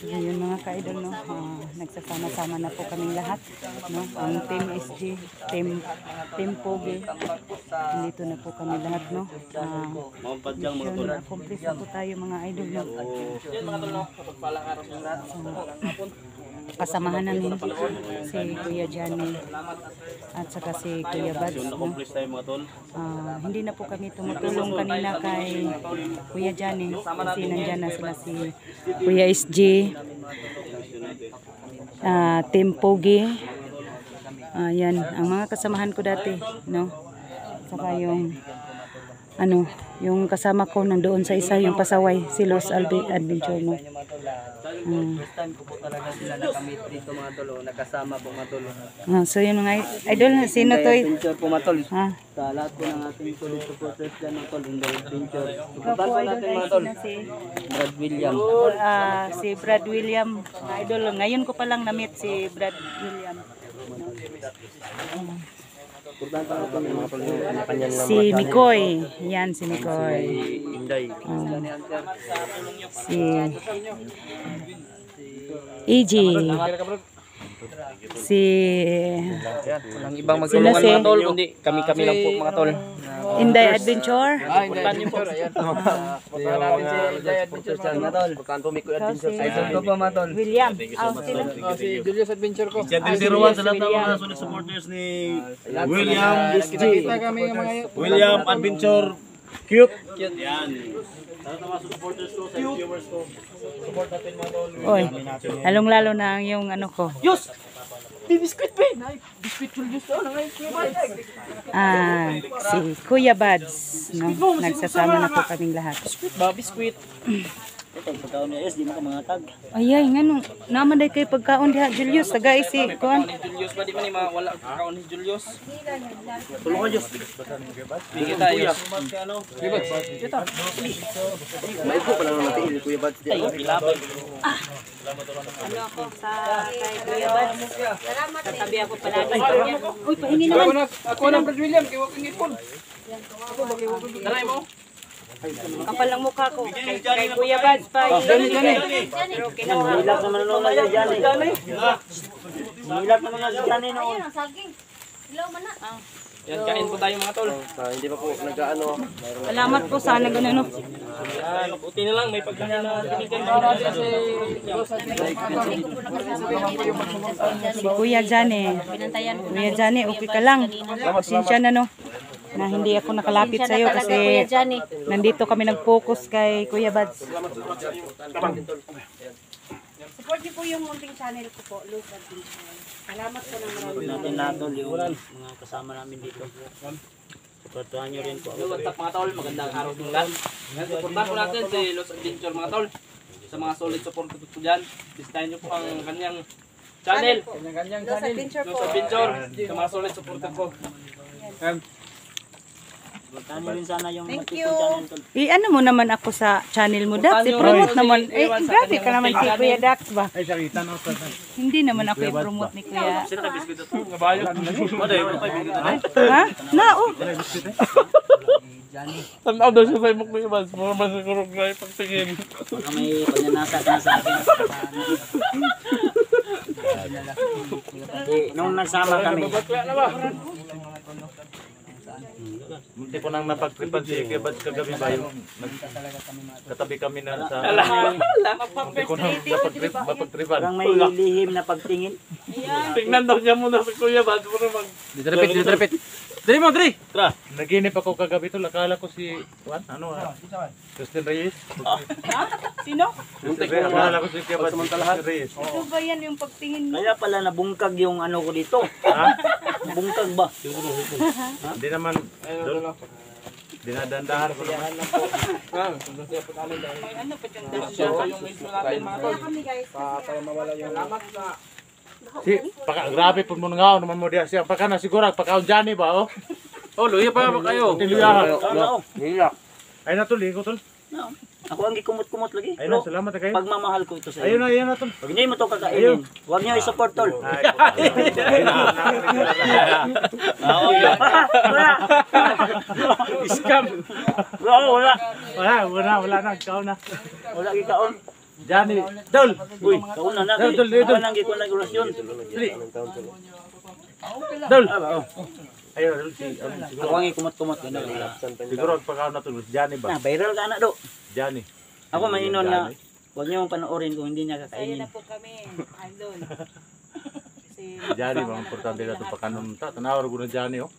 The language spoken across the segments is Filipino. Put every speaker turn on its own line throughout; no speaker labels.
So, yun mga ka-idol, no? Nagsasama-sama na po kaming lahat, no? Ang Team SG, Team Pogi. Dito na po kami lahat, no? Mission accomplish na po tayo mga idol, no? Kasamahan namin si Kuya Johnny at saka si Kuya Bads, no? Hindi na po kami tumutulong kanina kay Kuya Johnny kasi nandyan na sila si Kuya SG, Team Pogi. Yan ang mga kasamahan ko dati, no? Saka yung yung kasama ko nandoon sa isa, yung pasaway, si Los Adventure, no?
First time ko po talaga sila nakamit dito mga tol, nakasama po mga tol.
So yun mga idol, sino to?
Adventure po mga tol. Sa lahat po ng ating solid supporters dyan mga tol, Inday Adventure. Suportahan po natin mga tol. Brad William.
Si Brad William, mga idol. Ngayon ko pa lang na-meet si Brad William. Si Mikoy. Yan si Mikoy. Si EG. Si
walang ibang magtulungan mga tol, kundi kami-kami lang po mga tol.
Inday Adventure.
Suportahan niyo po. Suportahan natin si Inday Adventure mga tol. Suportahan po Mikoy Adventure. Idol ko po mga tol.
William.
Si Julius Adventure ko.
Si Adel Siruan sa lahat ng mga solid supporters ni William SG. William Adventure. Cute. Yan. Sa lahat ng mga supporters ko, sa viewers ko. Support natin mga tol.
Oy, lalong-lalo na ang yung ano ko.
Yus! Di biskuit pa eh! Biskuit Julius to.
Si Kuya Bads, no? Nagsasama na po kaming lahat.
Biskuit ba? Biskuit.
Ito, pagkaon niya di mo ka mga tag.
Ayay, ngano, naman day kay pagkaon diha Julius, tagay si kuan.
Julius ba di man wala kakaon ni Julius?
Tulungan Diyos.
Bigyan tayo.
Ito. May po pala natin ni Kuya Bads.
Ano ako sa kay Kuya Bads? Salamat. Sabi ako palagi kanya. Uy, pahingi naman.
Ako na Brad William, kay Waking Ipon. Ako ba kay Waking Ipon? Dalay mo?
Kapal ng mukha ko. Kay Kuya Bads pa. Pero kinuha.
Hilak naman nung nasa Johnny. Hilak naman nasa Johnny noon.
Yan, kain po tayo mga tol.
Hindi pa po nag-ano.
Salamat po sana ganun.
Yan, buti na lang may pagkain na binigay na
Si Kuya Johnny. Kuya Johnny, okay ka lang. Pasensya na, no? Na hindi ako nakalapit sa iyo kasi nandito kami nag-focus kay Kuya Bads. Support niyo po yung munting channel ko po, Los Adventure. Salamat po ng marami.
Natin natol yung mga kasama namin dito. Supportahan nyo rin po.
What's up mga tol, magandang araw ng lahat. Supportahan po natin si Los Adventure mga tol. Sa mga solid support ko dyan, bisitahin nyo po ang kanyang channel. Los Adventure, sa mga solid support ko.
Supportahan nyo rin sana yung
Thank
Matipon
you.
channel tol.
Ano mo naman ako sa channel mo, Dax? I-promote naman. Grabe ka naman si Kuya Dax ba? Hindi naman ako i-promote ni Kuya.
Sino ka biskuit ito? Nabayo. Ano yun?
Ha? Na, oh.
Tanaw daw siya sa imok mo yung mas. Mura mas siguro na ipagtingin.
Baka may pagnanasa ka sa akin. Nung nagsama kami.
Hindi ko nang napagtripan si Kuya Bads kagabi ba yung katabi kami na sa hindi ko nang napagtripan.
Parang may lihim na pagtingin.
Tingnan daw niya muna si Kuya Bads. Dito repeat. Dali mo, Dre!
Tra, naginip ako kagabi to, akala ko si Juan, Justin Reyes.
Sino?
Akala ko si Kuya Bads, Justin Reyes.
Ito ba yan yung pagtingin mo?
Kaya pala nabungkag yung ano ko dito.
Ha?
Bungkag ba?
Hindi naman, dinadandahan ko naman.
May ano pa dyan?
Yung mismo natin mga tol. Para mawala yung lamat na.
Grabe po mo nga naman mo diya siya. Pagka nasigurag, pagkaon Johnny ba, oh?
Oh, luya pa kayo.
Tiluyahan.
Liyak.
Ay na tol, ligo tol.
Ako ang gikumot-kumot lagi.
Ayun na,
Bro,
salamat kayo.
pagmamahal ko ito sa
Ayun
iyo.
na tol.
Pag hindi mo to kakainin, huwag niyo i-support tol.
Scam.
Wala.
Wala na, ikaw na.
Wala gikaon.
Johnny, Dol.
Uy, kaon na
Dol, dol, dol.
Kaon nang gikuan na orasyon.
Dol.
Oh.
Ayun, Dol,
Ako ang gikumot-kumot ganun.
siguro ang pagkaon na tol, Johnny ba?
Na viral ka na do.
Johnny.
Ako mainon na huwag niyo panoorin kung hindi niya
Saya
kakainin.
na po kami, idol. Kasi
Johnny ba ang importante na ito pagkanon ta. Tanawar ko na Johnny oh.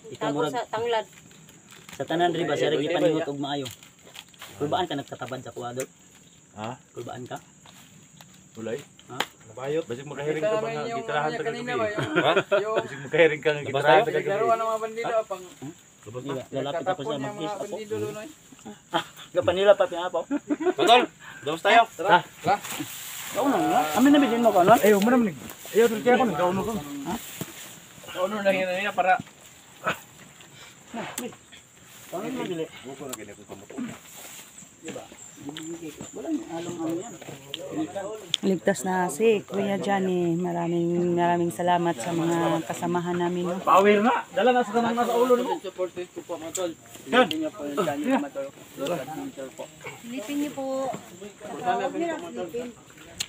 Ikaw murag
tanglad.
sa tanan ri ba siya rin gipaningot og maayo. Kulbaan ka nagtatabad sa kuwado?
Ha?
Kulbaan ka?
Ulay.
Ha?
Nabayot. Basig makahiring ka ba nga gitarahan ta kagabi. Ha? Basig makahiring ka nga gitarahan ta kagabi.
Lalapit ako sa mag-kiss ako. Gapanila pa pinapaw.
Tol, dos tayo.
Ha?
Ikaw na. Amin na bilhin mo ko, no?
Ayaw mo naman. Ayaw dito kaya ako nagkauno ko.
Ano lang yun para
Ikaw na bili. Diba? Wala nang along-along yan.
Ligtas na si Kuya Johnny. Maraming salamat sa mga kasamahan namin. No?
Power na. Dala na sa kanang nasa ulo mo.
supporters ko po mga tol.
Yan.
Hindi niyo po yung channel mga tol. Los Adventure po.
Silipin niyo po. Huwag niyo lang silipin.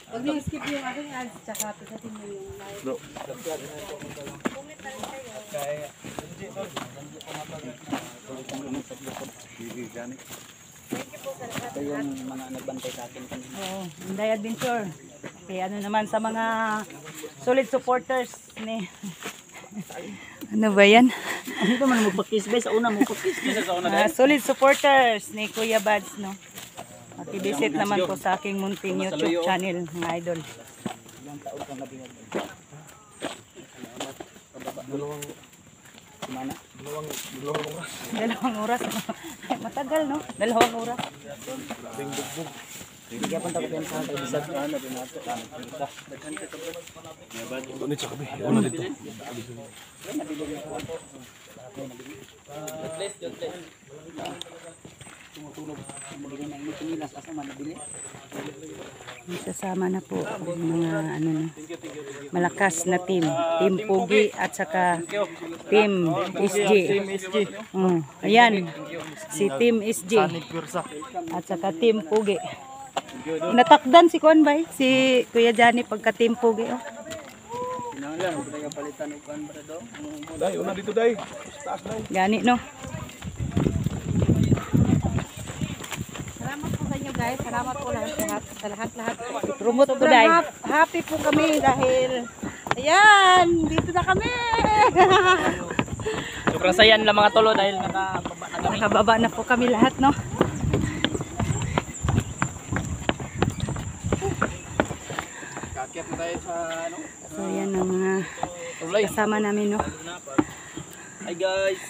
Huwag niyo skip yung aking ads, tsaka pisatin niyo yung live. Comment na rin kayo.
Ito yung mga nagbantay sa akin kanina.
Oo, Inday Adventure. Kaya ano naman sa mga solid supporters ni... ano ba yan?
Ano ba man magpakis ba? Sa una mo pakis.
Solid supporters ni Kuya Bads, no? Makibisit naman po sa aking munting YouTube channel, mga idol.
Ilang taon kang nabihag. Kumana.
Dalawang oras. Matagal, no? Dalawang oras.
Hindi pa tayo sa bisag.
Sasama na po ang mga ano na, malakas na team. Team Pugi at saka Team SG. Ayan, si Team SG at saka Team Pugi. Natakdan si Kuan Bay, si Kuya Johnny pagka Team Pugi. Oh.
Dai, una dito dai.
Gani, no?
Salamat po sa inyo guys. Salamat po lahat. Sa lahat.
Promote ko dahil.
Happy po kami dahil ayan, dito na kami.
Sobrang saya nila mga tolo dahil nakababa na kami.
Nakababa na po kami lahat, no?
Kakyat na tayo sa ano.
So, yan ang mga kasama namin, no?
Hi guys.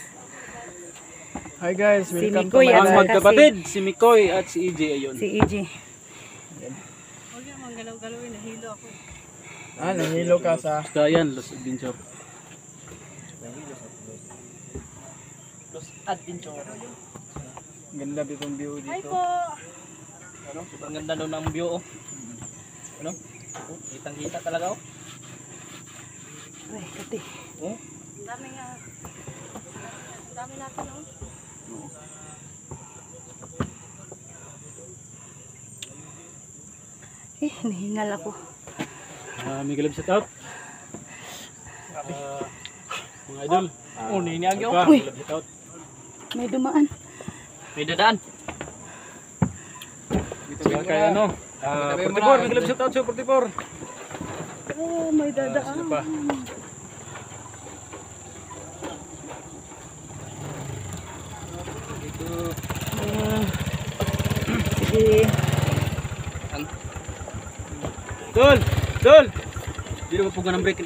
Hi guys,
Si Mikoy at saka
si Mikoy at si EJ ayun.
si EG.
Huwag niyo mang galaw-galawin, nahilo ako.
nahilo ka sa
Kayan, Los Adventure. Los Adventure.
ganda ditong view
Hi
dito.
po.
Ano? Sobrang ganda daw ng view oh. Ano? Oh, kitang-kita talaga oh.
Ay, kati.
Oh.
Ang dami nga. Ang dami natin, no?
Nahingal ako.
May galib set out. Mga idol. Oh, niniag yun.
Uy, may dumaan.
May dadaan.
Sige kaya ano? 44, may galib shout out sa 44.
Oh, may dadaan. Sige.
Dol! Hindi naman po ng break.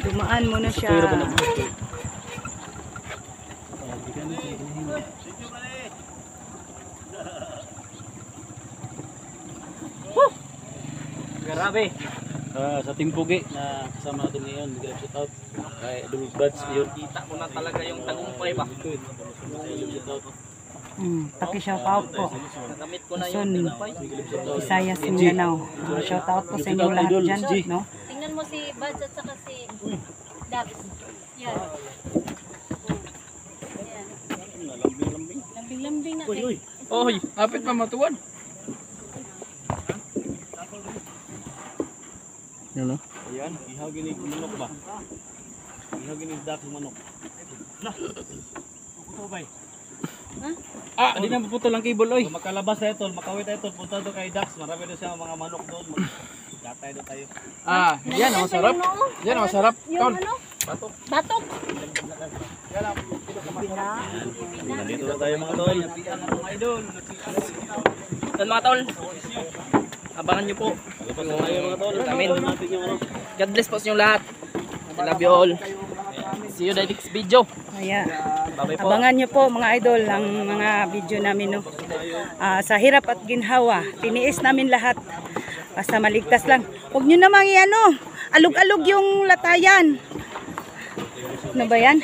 Dumaan muna siya.
Grabe. Sa Team Pugi na kasama natin ngayon, mag-grab shout out kay Dulbats yun. Kita ko na talaga yung tagumpay ba. Shout out.
Paki-shout out po.
Nakamit ko na
Luzon,
yung
Visayas, Mindanao. Shout out po sa inyo lahat dyan, no?
Tingnan mo si Buds at saka si Dax. Yan. Yan. Lambing-lambing na kayo.
Oy, hapit pa matuwan.
Ayan, ihaw ginig manok ba? Ihaw ginig dak manok.
Ah, di na maputol ang cable, oy.
Kung makalabas tayo tol, makawit tayo tol, punta doon kay Dax, marami doon siya mga manok doon. Gatay doon tayo.
Ah, yan ang masarap. Yan ang masarap.
Yung ano? Batok.
Nandito na tayo mga tol.
Yan mga tol. Abangan nyo po.
Lupas na tayo mga tol.
Amin.
Natin yung ano.
God bless po sa inyong lahat. I love you all. See you in the next video.
Ayan.
Bye-bye po.
Abangan nyo po mga idol ang mga video namin, no? Sa hirap at ginhawa, tiniis namin lahat. Basta maligtas lang. Huwag nyo namang ano, alug-alug yung latayan. Ano ba yan?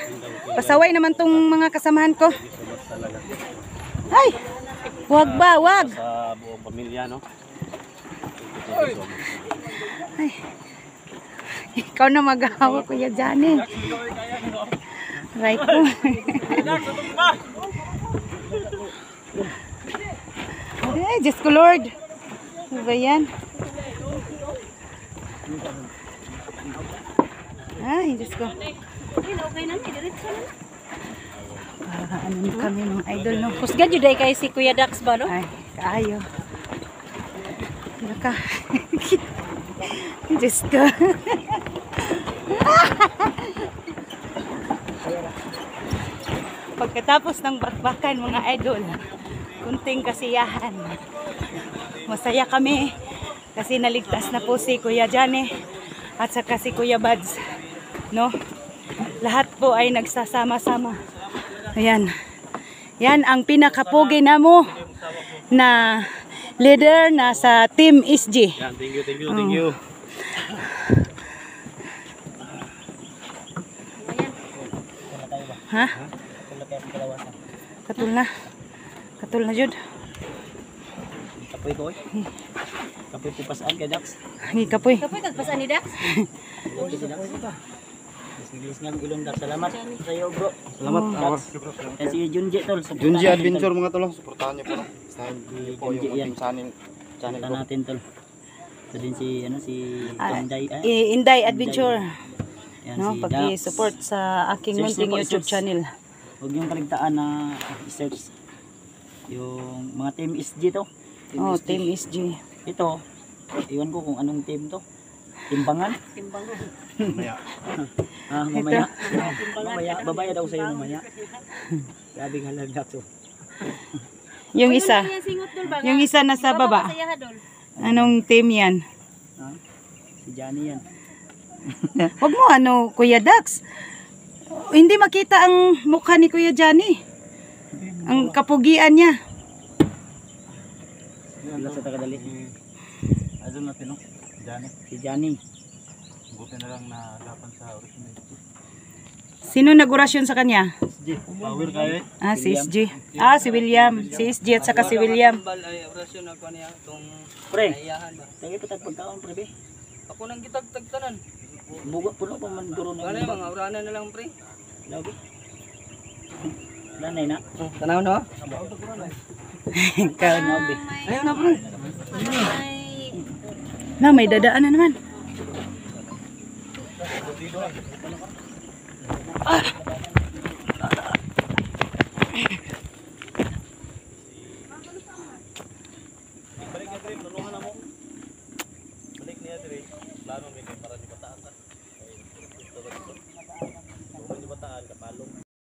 Pasaway naman tong mga kasamahan ko. Ay! Wag ba, wag!
Sa buong pamilya, no?
Ay. Ikaw na mag-ahawa, Kuya Johnny. Right po. Ay, Diyos ko Lord. Ano ba yan? Ay, Diyos ko.
Okay na, diretso na.
Ano kami mga idol, no?
Husgan yun dahil kay si Kuya Dax ba, no?
Ay, kaayo. Naka. Diyos ko. Pagkatapos ng bakbakan mga idol, kunting kasiyahan. Masaya kami kasi naligtas na po si Kuya Johnny at saka si Kuya Buds, no? Lahat po ay nagsasama-sama. Ayan. Yan ang pinakapugi na mo na leader na sa Team SG.
Yan, thank you, thank you, thank you.
Ha? Katul na. Katul na jud.
Kapoy ko. Kapoy po pasaan kay Dax.
Ngi kapoy.
Kapoy tagpasan ni Dax.
Bilis nga ang ilong Dax. Salamat sa iyo, bro.
Salamat.
Yan si Junji tol.
Junji Adventure mga tol, suportahan niyo po. Sa po
Junji
yung
yan.
ating channel
Channel natin tol. Ito din si si Inday.
Inday Adventure.
Yan
No,
si Dax.
pag-support sa aking
Search
munting
niyo po,
YouTube
search.
channel.
Huwag niyong kaligtaan na i-search yung mga team SG to.
Oh, Team SG.
Ito, iwan ko kung anong team to. Timbangan?
Mamaya.
Mamaya. Mamaya. Babaya daw sa'yo mamaya. Grabe nga lang to.
Yung isa. Yung isa na sa baba. Anong team yan?
Si Johnny yan.
Huwag mo ano, Kuya Dax. Hindi makita ang mukha ni Kuya Johnny. Ang kapugian niya.
Sila sa tagadali.
Azon natin, no? Johnny.
Si Johnny.
Buti na lang na lapan sa original.
Sino nag-orasyon sa kanya?
Power kayo eh.
Ah, si SG. Ah, si William. Si SG at saka si William.
Ay, orasyon ako niya itong
Pre,
ayahan ba.
lagi pa tag pagkaon pre be.
Ako nang gitagtagtanan.
Bugo puno pa man guro
Ano
na.
yung mga oranan na lang, pre?
Lagi. Lanay na.
Tanaw no?
Ikaw.
Ayaw na, pre.
Na, may dadaan na naman. Ah!